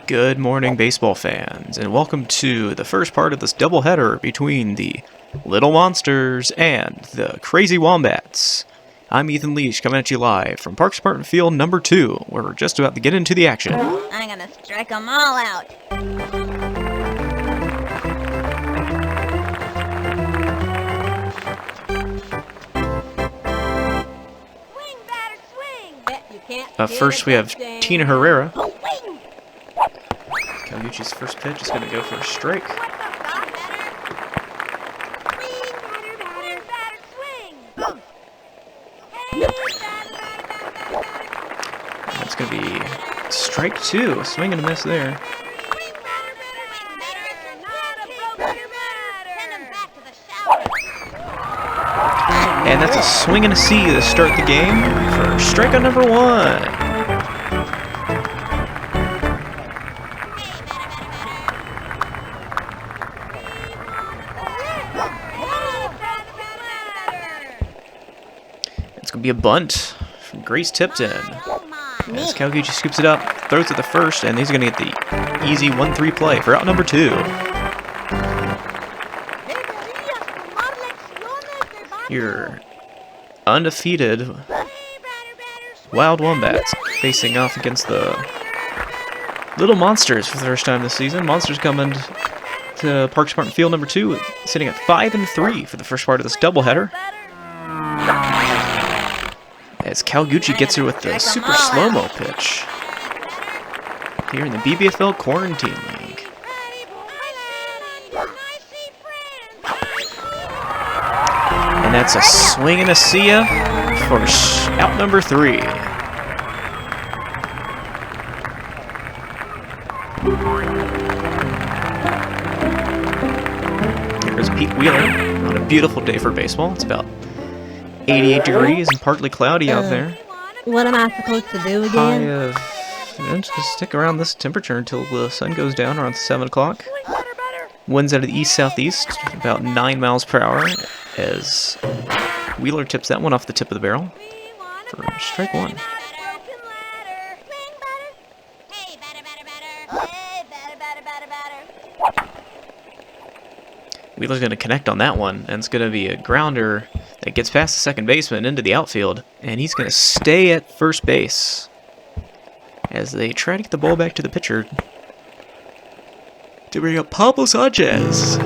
Good morning, baseball fans, and welcome to the first part of this doubleheader between the Little Monsters and the Crazy Wombats. I'm Ethan Leash, coming at you live from Parks Department Field number 2, where we're just about to get into the action. I'm gonna strike them all out. Swing, batter, swing! Bet you can't First we have Tina Herrera. Oh, wing! Calgucci's first pitch is going to go for a strike. What the fuck, batter? Swing, batter, batter, batter, swing! Boom! Hey, batter, batter, batter, batter. That's going to be strike 2. Swing and a miss there. Swing, batter, batter, batter, not a broken batter. Send him back to the shower. And that's a swing and a C to start the game for strikeout number 1. It's going to be a bunt from Grace Tipton. As Calgucci scoops it up, throws it to first, and he's going to get the easy 1-3 play for out number 2. Your undefeated Wyld Wombats facing off against the Little Monsters for the first time this season. Monsters coming to Parks Department Field number 2, sitting at 5-3 for the first part of this doubleheader. As Calgucci gets her with the super slow-mo pitch here in the BBFL Quarantine League. And that's a swing and a see ya for out number 3. Here's Pete Wheeler on a beautiful day for baseball. It's about 88 degrees and partly cloudy out there. What am I supposed to do High again? of, just stick around this temperature until the sun goes down around 7 o'clock. Winds out of the east-southeast, about 9 miles per hour, as Wheeler tips that one off the tip of the barrel for strike 1. Wheeler's going to connect on that one, and it's going to be a grounder that gets past the second baseman into the outfield, and he's going to stay at first base as they try to get the ball back to the pitcher to bring up Pablo Sanchez.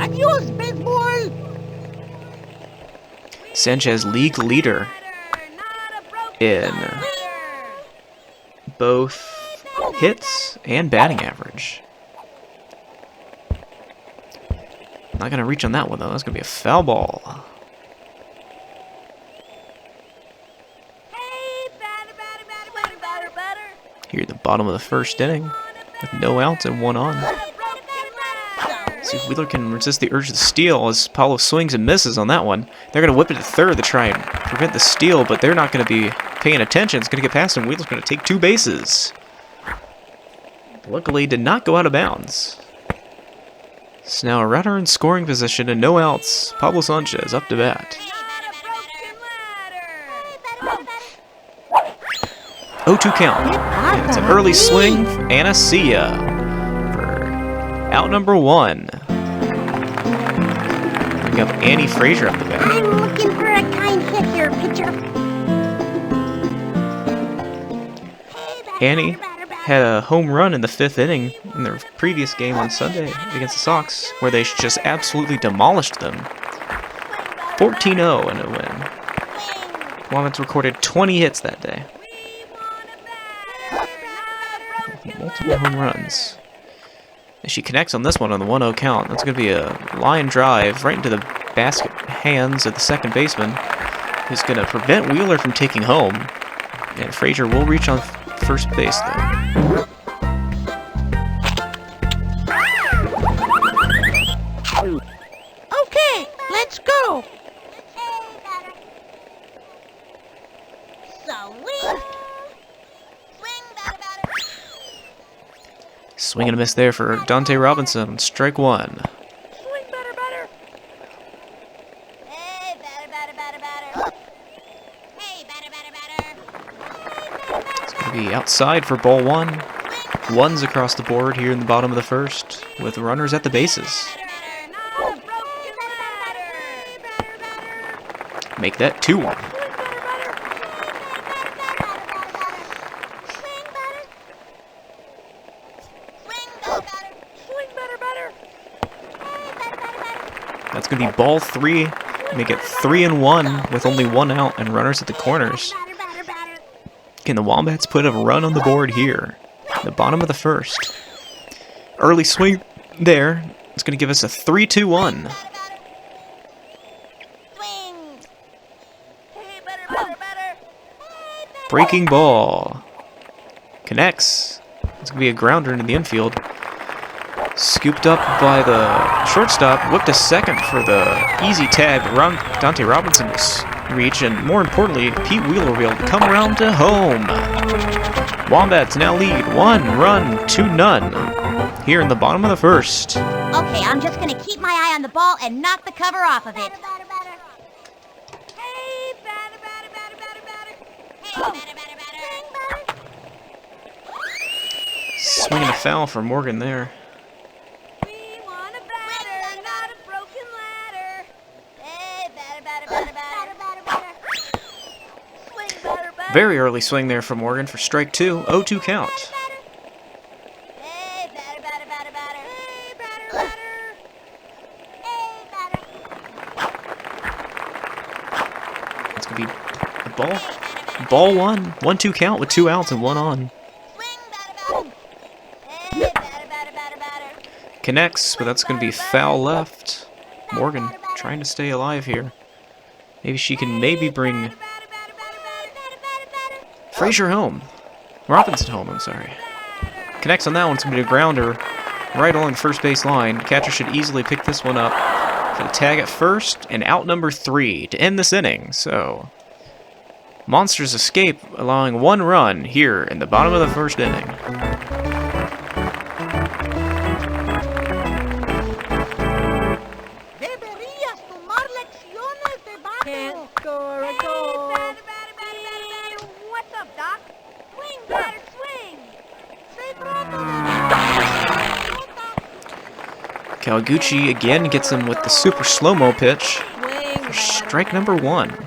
Adios, big boy! Sanchez, league leader in both hits and batting average. Not going to reach on that one, though. That's going to be a foul ball. Here at the bottom of the first inning, with no outs and 1 on. See if Wheeler can resist the urge to steal as Paulo swings and misses on that one. They're going to whip it to third to try and prevent the steal, but they're not going to be paying attention. It's going to get past him. Wheeler's going to take 2 bases. Luckily, did not go out of bounds. So now a runner in scoring position and no outs. Pablo Sanchez up to bat. 0-2 count. And it's an early swing and a see ya for out number 1. Bring up Annie Frazier up the bat. I'm looking for a kind hit here, pitcher. Annie had a home run in the 5th inning in their previous game on Sunday against the Sox, where they just absolutely demolished them. 14-0 in a win. Wombats recorded 20 hits that day. Multiple home runs. As she connects on this one on the 1-0 count, that's going to be a line drive right into the basket hands of the second baseman, who's going to prevent Wheeler from taking home. And Frazier will reach on first base, though. Okay, let's go. Swing and a miss there for Dante Robinson. Strike 1. Swing, batter, batter. Hey, batter, batter, batter, batter. It's going to be outside for ball one. Ones across the board here in the bottom of the first, with runners at the bases. Make that 2-1. That's going to be ball 3. Make it 3-1 with only 1 out and runners at the corners. Can the Wombats put a run on the board here? The bottom of the first. Early swing there. It's going to give us a 3-2-1. Breaking ball. Connects. It's going to be a grounder into the infield. Scooped up by the shortstop. Whipped a second for the easy tag. Dante Robinson's reach. And more importantly, Pete Wheeler will be able to come around to home. Wombats now lead 1-2 here in the bottom of the first. Okay, I'm just gonna keep my eye on the ball and knock the cover off of it. Swinging a foul for Morgan there. Very early swing there for Morgan for strike 2. 0-2 count. It's going to be a ball. Ball 1. 1-2 count with 2 outs and 1 on. Connects, but that's going to be foul left. Morgan trying to stay alive here. Maybe she can bring Frazier home. Robinson home, I'm sorry. Connects on that one. It's going to be a grounder right along the first base line. Catcher should easily pick this one up for the tag at first and out number 3 to end this inning. So, Monsters escape, allowing 1 run here in the bottom of the first inning. Kawaguchi again gets him with the super slow-mo pitch for strike number 1.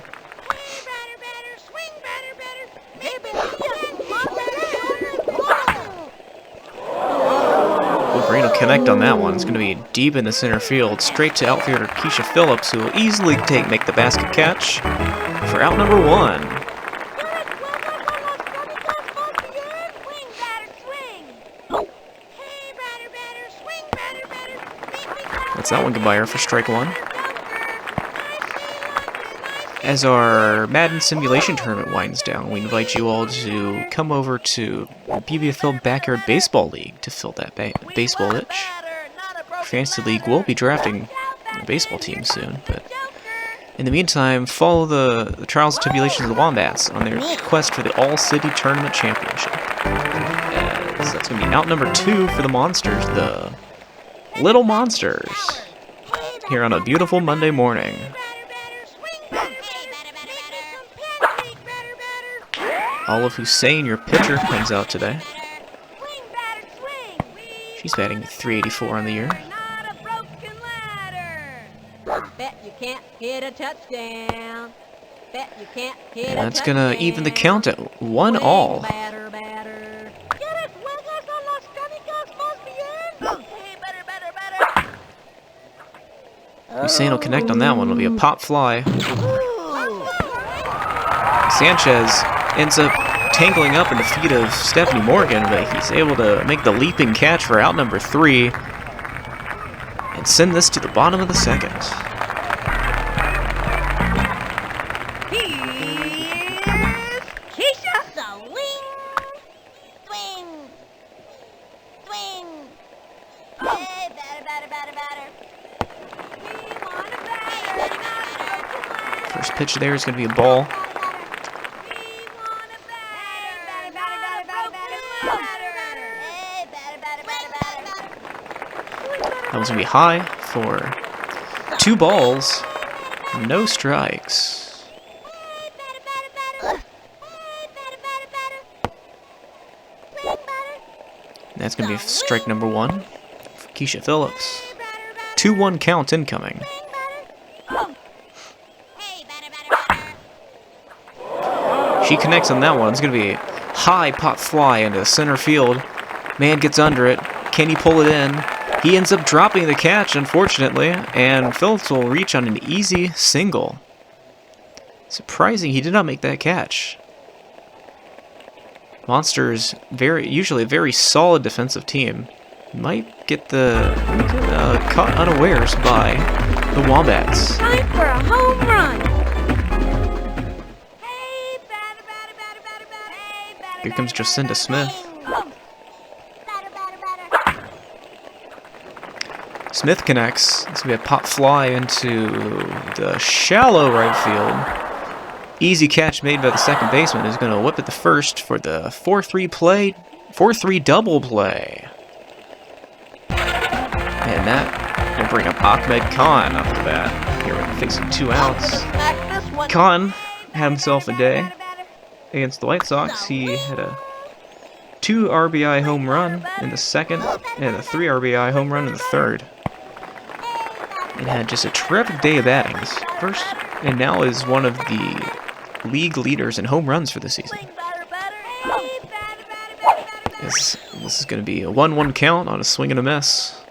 Green will connect on that one. It's going to be deep in the center field, straight to outfielder Keisha Phillips, who will easily make the basket catch for out number 1. That's that one goodbye for strike 1. As our Madden Simulation Tournament winds down, we invite you all to come over to BBFL Backyard Baseball League to fill that baseball itch. Fantasy League will be drafting a baseball team soon, but in the meantime, follow the trials and tribulations of the Wombats on their quest for the All-City Tournament Championship. As that's going to be out number 2 for the Monsters, the Little Monsters, here on a beautiful Monday morning. Olive Hussein, your pitcher, comes out today. She's batting .384 on the year. Bet you can't hit a touchdown. Bet you can't hit and that's going to even the count at 1-all. Hussein will connect on that one. It'll be a pop fly. Sanchez ends up tangling up in the feet of Stephanie Morgan, but he's able to make the leaping catch for out number 3 and send this to the bottom of the second. Here's Keisha. Swing, swing. Hey, batter. First pitch there is going to be a ball. That one's going to be high for 2 balls, no strikes. That's going to be strike number 1 for Keisha Phillips. 2-1 count incoming. She connects on that one. It's going to be a high pop fly into center field. Man gets under it. Can he pull it in? He ends up dropping the catch, unfortunately, and Phillips will reach on an easy single. Surprising he did not make that catch. Monsters, usually a very solid defensive team, might get caught unawares by the Wombats. Time for a home run. Here comes Jacinda Smith. Smith connects. It's going to be a pop fly into the shallow right field. Easy catch made by the second baseman, who's going to whip it to first for the 4-3 double play. And that will bring up Ahmed Khan up the bat. Here we're facing 2 outs. Khan had himself a day against the White Sox. He had a 2 RBI home run in the second and a 3 RBI home run in the third. And had just a terrific day of battings. First, and now is one of the league leaders in home runs for the season. This is going to be a 1-1 count on a swing and a miss.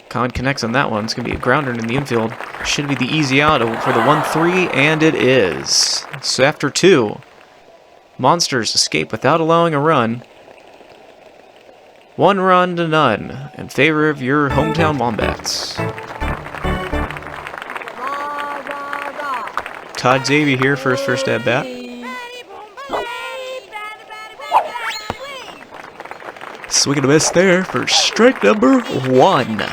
Khan connects on that one. It's going to be a grounder in the infield. Should be the easy out for the 1-3, and it is. So after 2, Monsters escape without allowing a run. 1 run to none in favor of your hometown Wombats. Todd Xavier here for his first at bat. Swing and a miss there for strike number 1.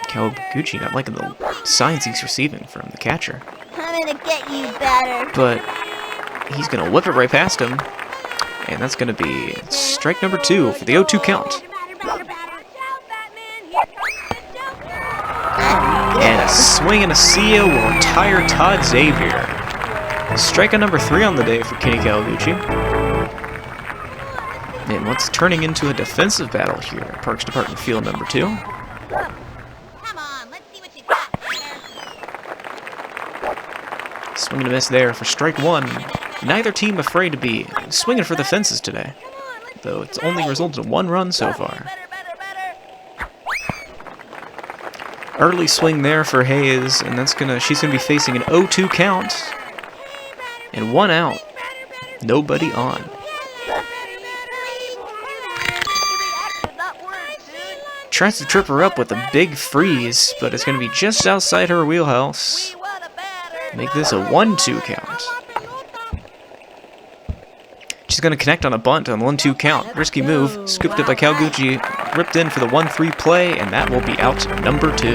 Kawaguchi not liking the signs he's receiving from the catcher. I'm gonna get you better. But he's going to whip it right past him. And that's going to be strike number 2 for the 0-2 count. And a swing and a seal will retire Todd Xavier. Strikeout number 3 on the day for Kenny Kawaguchi. And what's turning into a defensive battle here at Parks Department Field number 2. Swing and a miss there for strike 1. Neither team afraid to be swinging for the fences today, though it's only resulted in 1 run so far. Early swing there for Hayes, and she's gonna be facing an 0-2 count and 1 out. Nobody on. Tries to trip her up with a big freeze, but it's gonna be just outside her wheelhouse. Make this a 1-2 count. She's going to connect on a bunt on the 1-2 count. Risky move. Scooped up by Kawaguchi. Ripped in for the 1-3 play, and that will be out number 2.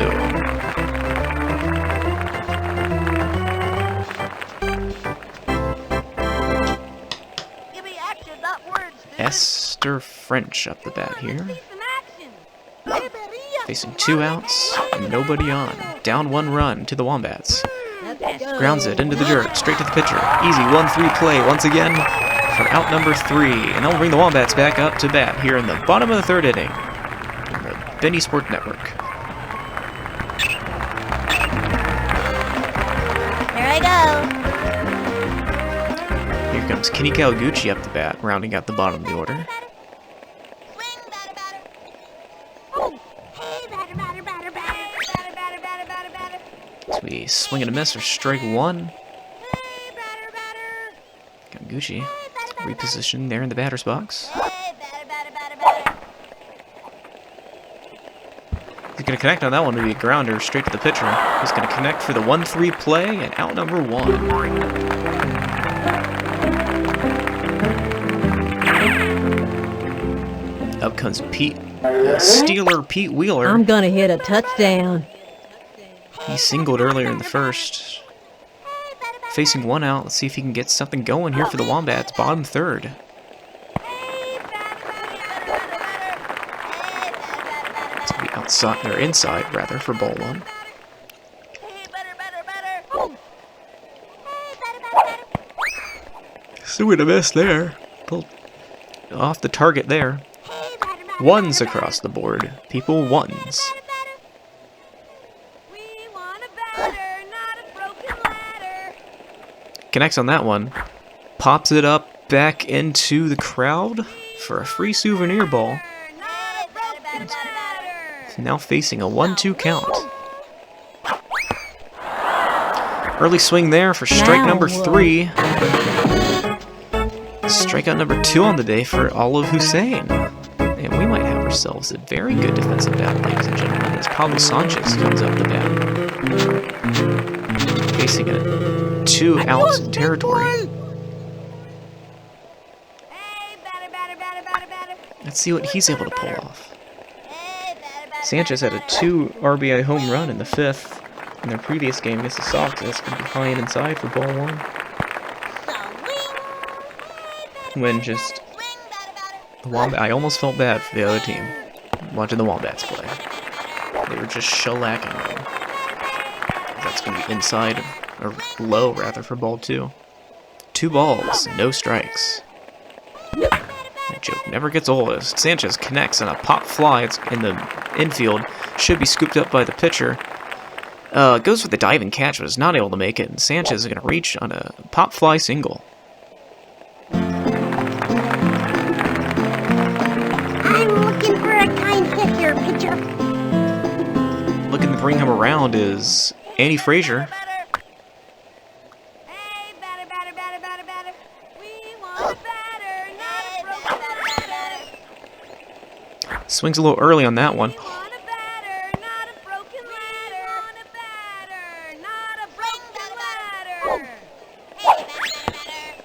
Esther French up the bat here. Facing 2 outs and nobody on. Down 1 run to the Wombats. Grounds it into the dirt, straight to the pitcher. Easy 1-3 play once again for out number 3. And that will bring the Wombats back up to bat here in the bottom of the 3rd inning on the Benny Sport Network. Here I Here comes Kenny Kawaguchi up the bat, rounding out the bottom of the order. So we swing and a miss for strike 1. Kawaguchi repositioned there in the batter's box. He's going to connect on that one to be a grounder straight to the pitcher. He's going to connect for the 1-3 play and out number 1. Up comes Steeler Pete Wheeler. I'm gonna hit a touchdown. He singled earlier in the first. Facing 1 out. Let's see if he can get something going here for the Wombats. Bottom 3rd. outside, or inside rather, for ball one. Hey, better. Oh. Hey, better. So we're gonna miss there. Pulled off the target there. Hey, better. Ones across the board. People, ones. Better. We want a batter, not a broken ladder. Connects on that one. Pops it up back into the crowd for a free souvenir ball. Not a broken ladder. Now facing a 1-2 count. Early swing there for strike Now number what? 3. Strikeout number 2 on the day for Olive Hussein. And we might have ourselves a very good defensive bat, ladies and gentlemen, as Pablo Sanchez comes up the bat. Facing a 2-out territory. Hey, batter. Let's see what he's able to pull off. Hey, batter. Sanchez had a 2 RBI home run in the 5th in their previous game against the Sox. That's going to be high and inside for ball 1. When just the Wombats, I almost felt bad for the other team watching the Wombats play. They were just shellacking them. That's going to be inside, or low rather, for ball 2. 2 balls, no strikes. That joke never gets old as Sanchez connects on a pop fly. It's in the infield. Should be scooped up by the pitcher. Goes for the diving catch, but is not able to make it. And Sanchez is going to reach on a pop fly single. I'm looking for a kind pitcher. Looking to bring him around is Andy Frazier. Hey, batter. We want a batter, not a broken ladder. Swings a little early on that one. We want a batter, not a broken ladder. We want a batter, not a broken ladder. Hey, batter.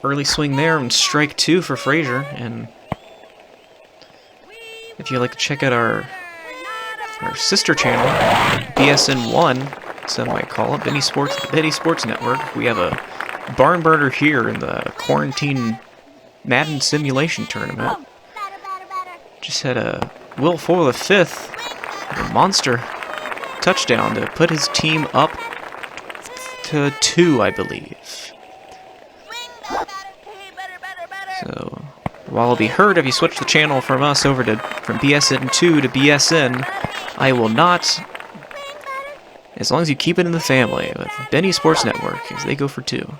Early swing there and strike 2 for Frazier. And if you'd like to check out our sister channel, BSN1, some might call it, Benny Sports Network, we have a barn burner here in the quarantine Madden simulation tournament. Just had a Will Fuller the 5th, a monster touchdown to put his team up to 2, I believe. So while it'll be heard if you switch the channel from BSN2 to BSN, I will not, as long as you keep it in the family with Benny Sports Network, as they go for 2.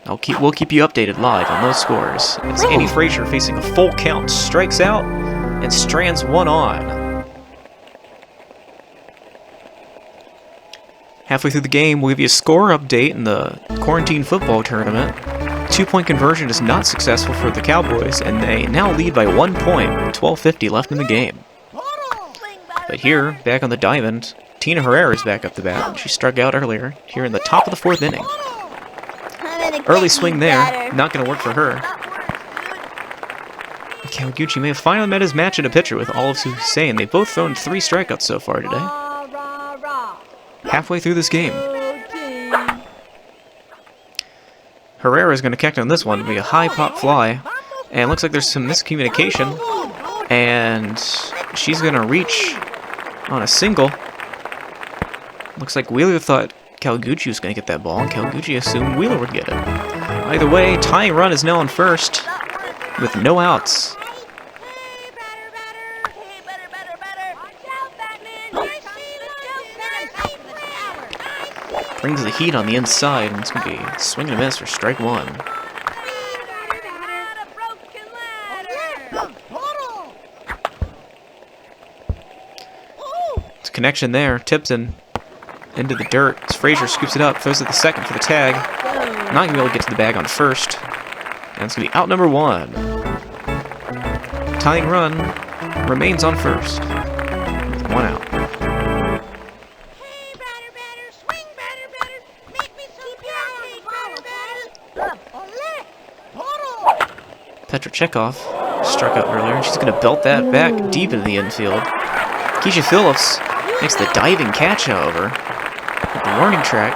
We'll keep you updated live on those scores. As Andy Frazier facing a full count strikes out and strands 1 on. Halfway through the game, we'll give you a score update in the quarantine football tournament. 2-point conversion is not successful for the Cowboys, and they now lead by 1 point with 12:50 left in the game. But here, back on the diamond, Tina Herrera is back up the bat. She struck out earlier, here in the top of the 4th inning. Early swing there, not going to work for her. Kawaguchi may have finally met his match at a pitcher with Olive Hussein. They've both thrown 3 strikeouts so far today. Halfway through this game. Herrera is going to connect on this one. It'll be a high pop fly. And it looks like there's some miscommunication. And she's going to reach on a single. Looks like Wheeler thought Kawaguchi was going to get that ball, and Kawaguchi assumed Wheeler would get it. Either way, tying run is now on first with no outs. Brings the heat on the inside, and it's going to be swing and a miss for strike 1. It's a connection there. Tipton into the dirt. As Frazier scoops it up, throws it to the second for the tag. Not going to be able to get to the bag on first. And it's going to be out number 1. Tying run remains on first with 1 out. Petrochekhov struck out earlier, and she's going to belt that back deep into the infield. Keisha Phillips makes the diving catch, however, at the warning track.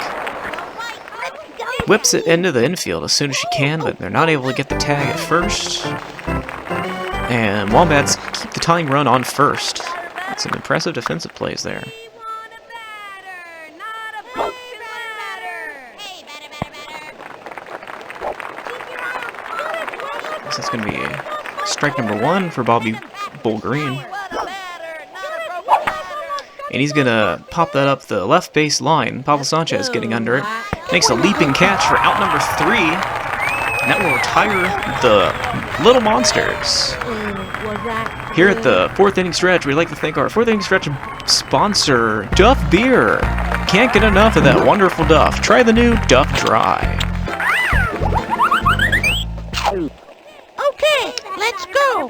Whips it into the infield as soon as she can, but they're not able to get the tag at first. And Wombats keep the tying run on first Some impressive defensive plays there. We want a batter, not a broken ladder. Hey, batter, batter, batter. Keep your eye on This is going to be strike number 1 for Bobby Bull Green. And he's going to pop that up the left base line. Pablo Sanchez getting under it. Makes a leaping catch for out number 3. And that will retire the Little Monsters. Here at the 4th inning stretch, we'd like to thank our 4th inning stretch sponsor, Duff Beer. Can't get enough of that wonderful Duff. Try the new Duff Dry. Okay, let's go.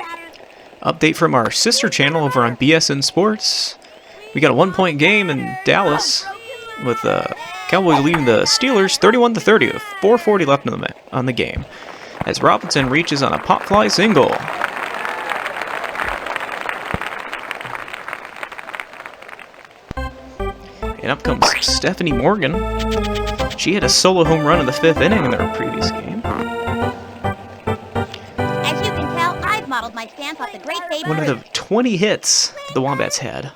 Update from our sister channel over on BSN Sports. We got a 1-point game in Dallas with the Cowboys leading the Steelers 31-30 with 4:40 left on the game. As Robinson reaches on a pop fly single. And up comes Stephanie Morgan. She hit a solo home run in the 5th inning in their previous game. As you can tell, I've modeled my stance off the great Babe One of Ruth. the 20 hits the Wombats had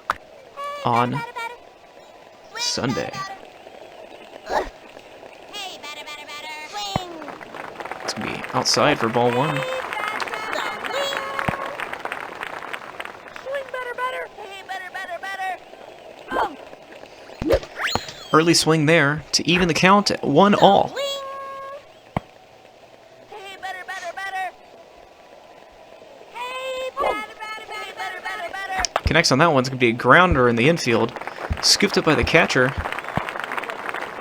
on Sunday. Hey, batter, batter, batter. Swing. It's going to be outside for ball 1. Swing, batter, batter. Hey, batter, batter, batter. Oh. Early swing there to even the count at 1-all. Swing. Hey, batter, batter, batter. Hey, batter, batter, batter, batter, batter, batter. Connects on that one. It's going to be a grounder in the infield. Scooped up by the catcher.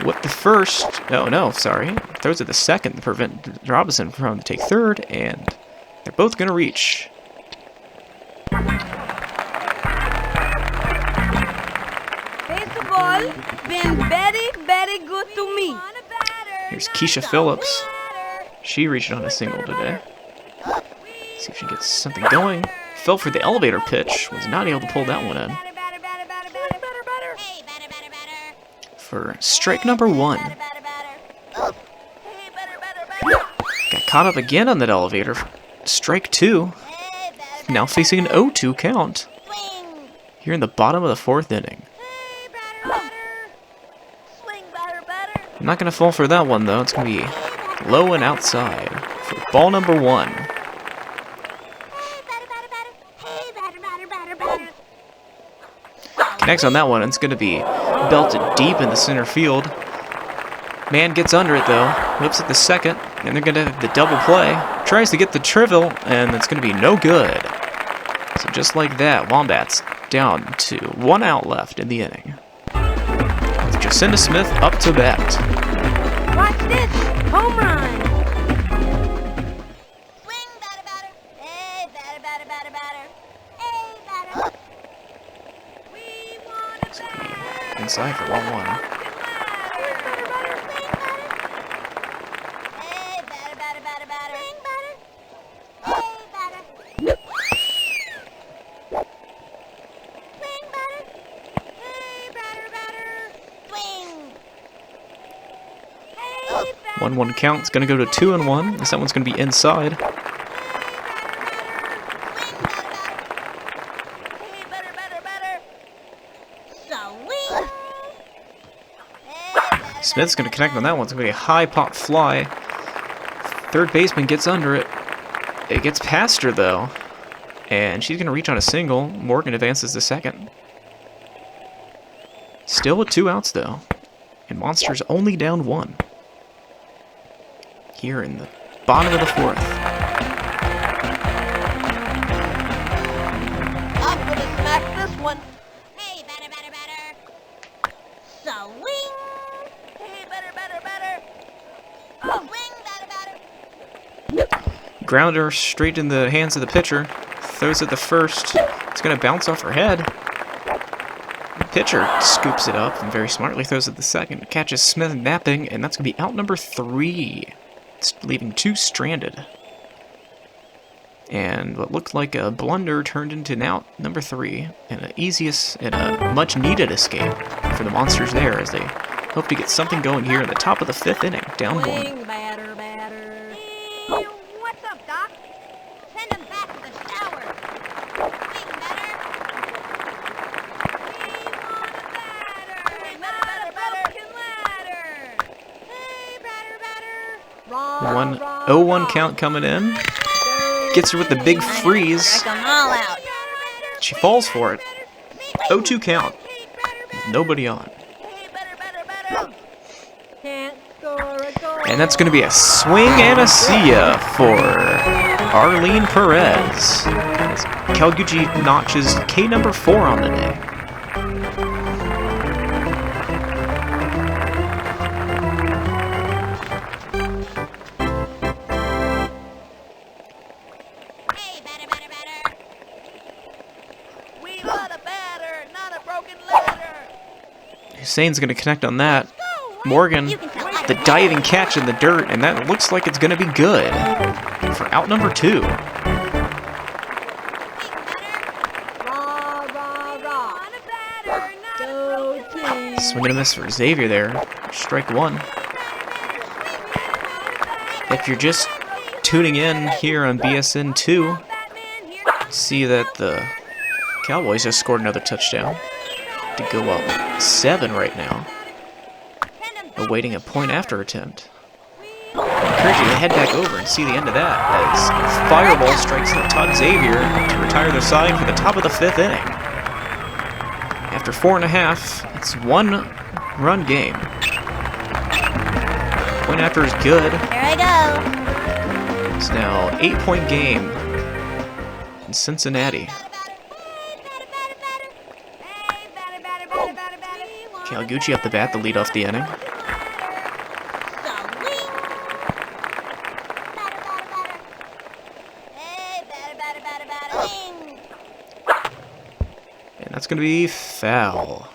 Whipped the first. No, sorry. Throws it the second to prevent Robinson from to take third. And they're both going to reach. Baseball been very, very good to me. Here's Keisha Phillips. She reached on a single today. See if she gets something going. Fell for the elevator pitch. Was not able to pull that one in. For strike number 1. Got caught up again on that elevator. Strike 2. Now facing an 0-2 count. Here in the bottom of the 4th inning. I'm not going to fall for that one, though. It's going to be low and outside for ball number 1. Connects on that one. It's going to be belted deep in the center field. Man gets under it, though. Whips at the second, and they're going to have the double play. Tries to get the triple, and it's going to be no good. So just like that, Wombats down to 1 out left in the inning. Jacinda Smith up to bat. Watch this, home run. Swing, batter, batter. Hey, batter, batter, batter, batter. Hey, batter. We want a batter. Inside for ball 1. Hey, batter, batter, batter, batter. Swing, batter. Hey, batter. Swing, batter. Hey, batter, batter. Swing. Hey, batter. 1-1 count. It's going to go to 2-1. This that one's going to be inside. Hey, batter, batter, batter. Swing. Smith's going to connect on that one. It's going to be a high pop fly. Third baseman gets under it. It gets past her, though. And she's going to reach on a single. Morgan advances to second. Still with 2 outs, though. And Monsters only down 1. Here in the bottom of the 4th. I'm gonna smack this one. Hey, batter, batter, batter. Swing. Hey, batter, batter, batter. Swing, batter, batter. Grounder straight in the hands of the pitcher. Throws it the first. It's going to bounce off her head. The pitcher scoops it up and very smartly throws it the second. Catches Smith napping, and that's going to be out number 3. It's leaving 2 stranded. And what looked like a blunder turned into an out number 3. And a much needed escape for the Monsters there as they hope to get something going here in the top of the 5th inning. Down 1. Swing, batter, batter. Hey, what's up, Doc? Send him back to the shower. Swing, batter. One 0-1 count coming in. Gets her with the big freeze. Strike 'em all out. She falls for it. 0-2 count. With nobody on. Can't score a goal. And that's going to be a swing and a see ya for Arlene Perez. As Calgucci notches K number 4 on the day. Hey, batter, batter, batter. We got a batter, not a broken ladder. Hussein's going to connect on that. Morgan, the diving catch in the dirt, and that looks like it's going to be good for out number 2. Rah, rah, rah. Go team. Swing and a miss for Xavier there. Strike 1. If you're just tuning in here on BSN 2, see that the Cowboys just scored another touchdown to go up 7 right now, awaiting a point after attempt. I encourage you to head back over and see the end of that as Fireball strikes out Todd Xavier to retire their side for the top of the 5th inning. After 4.5, it's 1-run game. Point after is good. Here I go. It's now 8-point game in Cincinnati. Calgucci up the bat to lead off the inning. And that's going to be foul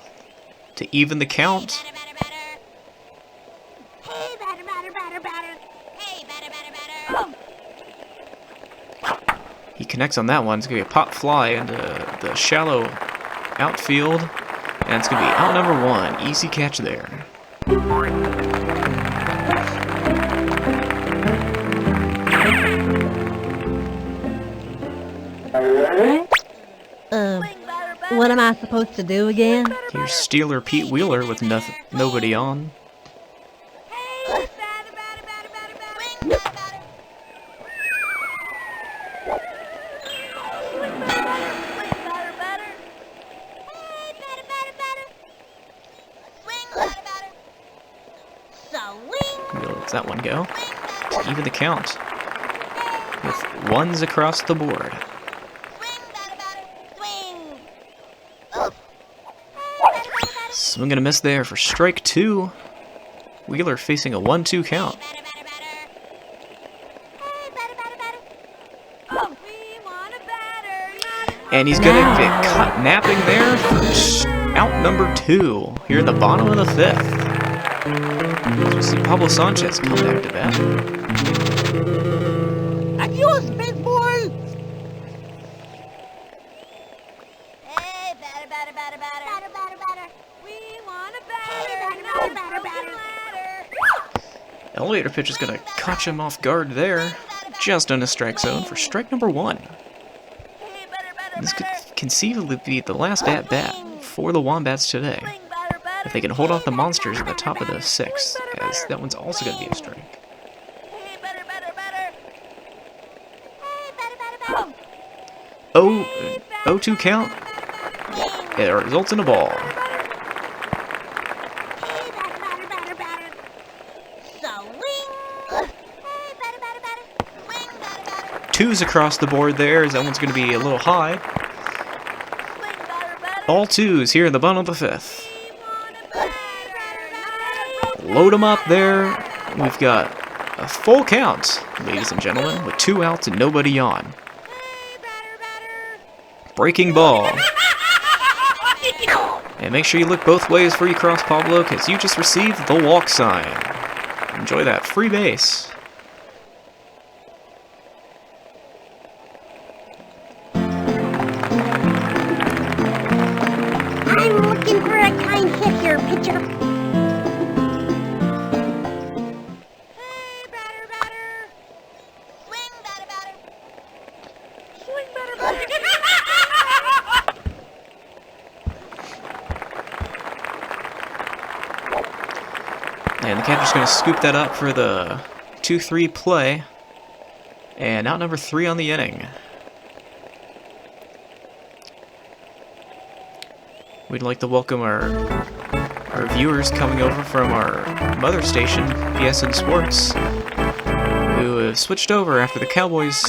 to even the count. He connects on that one. It's going to be a pop fly into the shallow outfield. And it's going to be out number 1. Easy catch there. What am I supposed to do again? Here's Steeler Pete Wheeler with nobody on. Wheeler lets that one go to even the count with ones across the board. Swing and a miss there for strike 2. Wheeler facing a 1-2 count. And he's going to get caught napping there for out number 2 here in the bottom of the 5th. As we see Pablo Sanchez come back to bat. Adios, big boy! Hey, batter, batter, batter, batter. Batter, batter, batter. We want a batter, not a batter, batter. Elevator pitch is going to catch him off guard there. Just on a strike zone for strike number 1. This could conceivably be the last at-bat for the Wombats today, if they can hold off the Monsters at the top of the 6th, as that one's also going to be a strike. 0-2 count. It results in a ball. Twos across the board there, as that one's going to be a little high. All 2s here in the bottom of the 5th. Load them up there. We've got a full count, ladies and gentlemen, with 2 outs and nobody on. Breaking ball. And make sure you look both ways before you cross Pablo, because you just received the walk sign. Enjoy that free base. I'm looking for a kind hit here, pitcher. Hey, batter, batter. Swing, batter, batter. Swing, batter, batter. And the catcher's going to scoop that up for the 2-3 play. And out number 3 on the inning. We'd like to welcome our viewers coming over from our mother station, BSN Sports, who have switched over after the Cowboys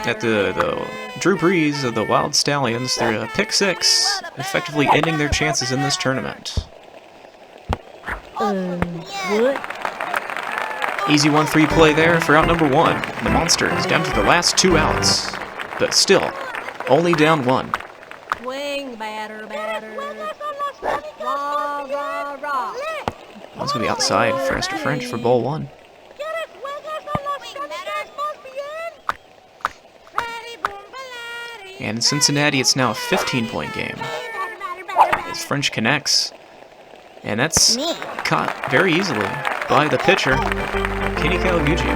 at the Drew Brees of the Wyld Stallions. They're a pick 6, effectively ending their chances in this tournament. What? Easy 1-3 play there for out number 1. The Monsters down to the last 2 outs, but still only down 1. Swing, batter, batter. Rah, rah, rah. One's going to be outside for Esther French for ball 1. And in Cincinnati, it's now a 15-point game as French connects. And that's caught very easily by the pitcher, Kenny Kawaguchi.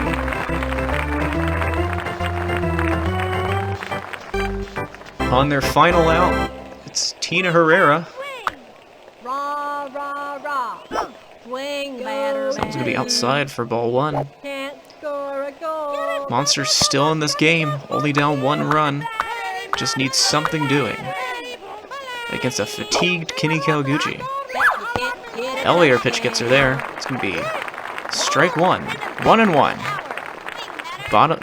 On their final out, it's Tina Herrera. Rah, rah, rah. Swing, batter, Someone's going to be outside for ball 1. Can't score a goal. Monsters still in this game, only down 1 run. Just needs something doing against a fatigued Kenny Kawaguchi. Elevator pitch gets her there. It's going to be strike 1. 1-1.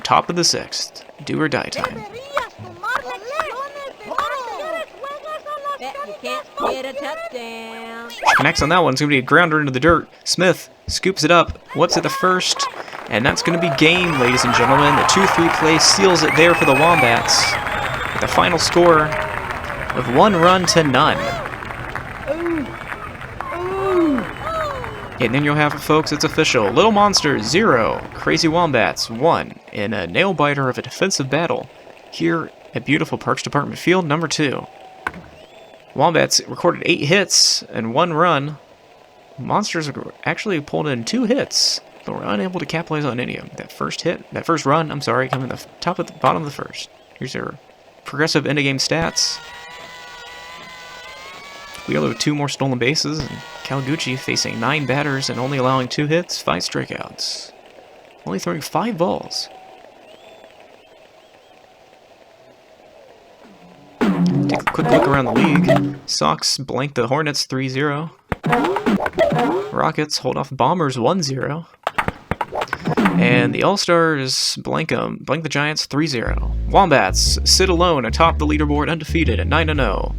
Top of the 6th. Do or die time. Bet you can't get a touchdown. Connects on that one. It's going to be a grounder into the dirt. Smith scoops it up. What's at the first? And that's going to be game, ladies and gentlemen. The 2-3 play seals it there for the Wombats. With the final score of 1 run to none. And then you'll have it, folks. It's official. Little Monsters 0, Crazy Wombats 1 in a nail-biter of a defensive battle here at beautiful Parks Department Field number 2. Wombats recorded 8 hits and 1 run. Monsters actually pulled in 2 hits, but were unable to capitalize on any of them. That first run, coming the bottom of the first. Here's their progressive end-of-game stats. Wheeler with 2 more stolen bases, and Kawaguchi facing 9 batters and only allowing 2 hits, 5 strikeouts. Only throwing 5 balls. Take a quick look around the league. Sox blank the Hornets 3-0. Rockets hold off Bombers 1-0. And the All-Stars blank the Giants 3-0. Wombats sit alone atop the leaderboard undefeated at 9-0.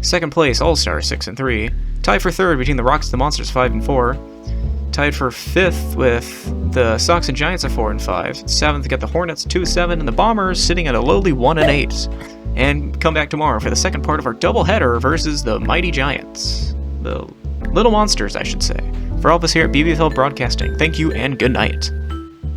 Second place, All-Stars 6-3. Tied for third between the Rocks and the Monsters 5-4. Tied for fifth with the Sox and Giants at 4-5. Seventh got the Hornets 2-7, and the Bombers sitting at a lowly 1-8. And come back tomorrow for the second part of our doubleheader versus the mighty Giants. The Little Monsters, I should say. For all of us here at BBFL Broadcasting, thank you and good night.